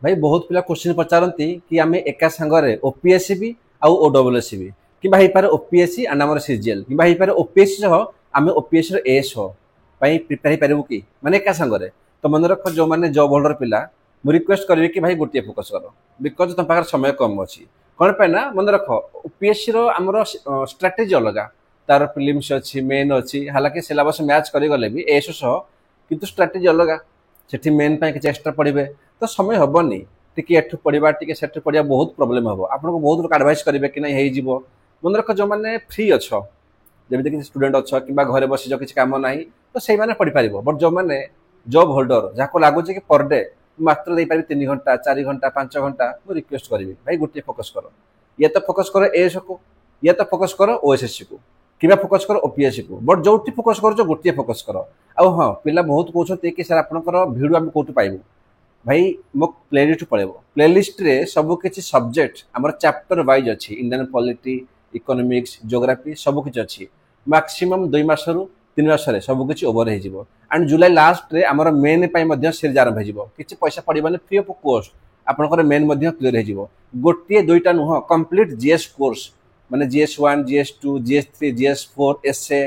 भाई बहुत पिला क्वेश्चन पचारती कि आम एका सांगे ओपीएससी भी आउ ओडब्ल्यूएससी भी कि पारे ओपीएससी एंड आम सीजीएल कि पारे ओपीएससी सह आम ओपीएससी एएस प्रिपेयर हो पारू कि माने एका सांगे तो मन रख जो मैंने जॉब होल्डर पिला मु रिक्वेस्ट करी कि भाई गोटे फोकस कर बिकज तुम पाखे समय कम अच्छी कौन पे ना मन रख ओपीएससी आमर स्ट्राटेजी अलग तार फिल्मस अच्छी मेन अच्छी हालांकि सिलेबस मैच करगले भी एएस सह किंतु स्ट्राटेजी अलग सेठी मेन किसी एक्सट्रा पढ़े तो समय हेनी टी एठू पढ़ा टी सेठू पढ़ा बहुत प्रोब्लेम हम आपको बहुत लोग एडवाइस करेंगे कि नहीं हो मन रख जो मैंने फ्री अच्छ जमी कि स्टूडेंट अच्छ कि घरे बस किसी कम ना तो से पढ़ी पार बट जो मैंने जॉब होल्डर जहाँ लगुच कि पर डे मात्र दे पारि 3 घंटा 4 घंटा 5 घंटा मुझे रिक्वेस्ट करी भाई गोटे फोकस कर ये तो फोकस कर एएस को ये तो फोकस कर ओएसएससी को कि फोकस कर ओपीएससी को बट जो फोकस कर गोटे फोकस कर आ हाँ पिला बहुत कहते कि सर आपंकर भिडियो आम कौटू पाइबू भाई मो प्लेलिस्ट पड़े प्लेलिस्ट रे सब किसी सब्जेक्ट आम चैप्टर वाइज अच्छी इंडियन पॉलिटी इकोनॉमिक्स ज्योग्राफी सब किसी अच्छी मैक्सिमम 2 मास रु 3 मास सब किसी ओवर हो एंड जुलाई लास्ट रे आमर मेन सीरीज आरंभ हो किसी पैसा पड़े फ्री ऑफ कोर्स आपंकर मेन क्लीयर हो गोटे दुईटा नुह कंप्लीट जीएस कोर्स माने GS1 GS2 GS3 GS4 S A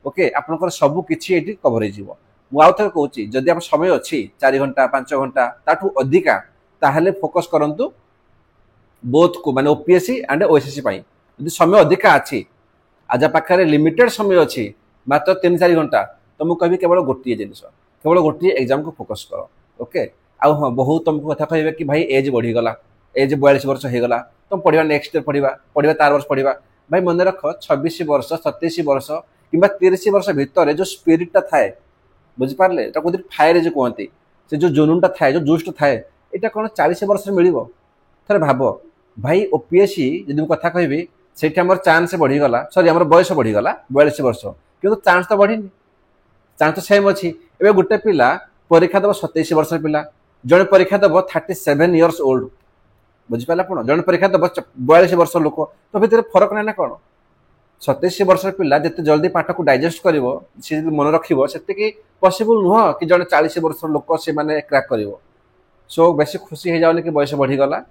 okay आपंकर सब किसी कवर हो मुझे कहूँ जदि आप समय अच्छी 4 घंटा 5 घंटा ताठू अधिका ताहले फोकस करंतु बोथ को माने ओपीएससी एंड ओएसएससी यदि समय अधिका अच्छी आज पाखे लिमिटेड समय अच्छी मात्र 3-4 घंटा तो मुझे कहि केवल गोटे जिनिस केवल गोटे एग्जाम को फोकस कर ओके आ हाँ बहुत तुमको कथा कहे कि भाई एज बढ़ीगला एज 42 वर्ष होगला तुम पढ़ा नेक्स्ट ईयर पढ़ा तार वर्ष पढ़ा भाई मन रख 26 वर्ष 27 वर्ष कि 30 वर्ष भितर जो स्पिरिटा थाए बुझिपारे कौन फायर जो कहते से जो जुनूनटा थाए जो जोश थाए यहाँ कौन 40 वर्ष मिल थे भाव भाई ओपीएससी जब मुझे कथा कहि से चान्स बढ़ीगला सरी आम बयस बढ़ीगला 42 वर्ष कि चान्स तो बढ़ी चान्स तो सेम अच्छी एवं गोटे पिला परीक्षा दब 27 वर्ष पिला जड़े परीक्षा दब 37 इयर्स ओल्ड बुझिपारे आप जड़े परीक्षा दब 42 वर्ष लोक तो भितर फरक ना कौन 27 वर्ष पिला जिते जल्दी पाठ को डाइजेस्ट कर मन रखी पॉसिबल नुह कि जड़े 40 वर्ष लोक से मैंने क्रैक कर सो बेसी खुशी हो जाओ कि बयस बढ़ीगला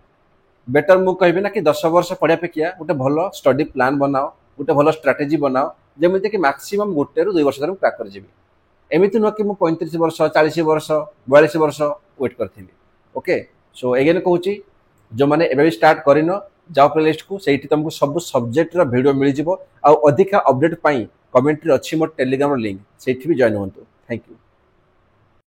बेटर मुझे कहबी ना कि 10 वर्ष पढ़ा पेकिया गोटे भल स्टडी प्लान बनाओ गोटे भल स्ट्राटेजी बनाओ जमी कि मैक्सिमम 1 ରୁ 2 वर्ष क्रैक कर एमती नुह कि 35 वर्ष 40 वर्ष 42 वर्ष वेट करी ओके सो एगेन कहूँ जो मैंने एवं स्टार्ट करन जाओ प्लेलिस्ट को सही तुमको सब सब्जेक्ट भिडियो मिल जाव अधिका अपडेट कमेंट्री अच्छी मोर टेलीग्राम लिंक से भी जॉइन हूँ थैंक यू।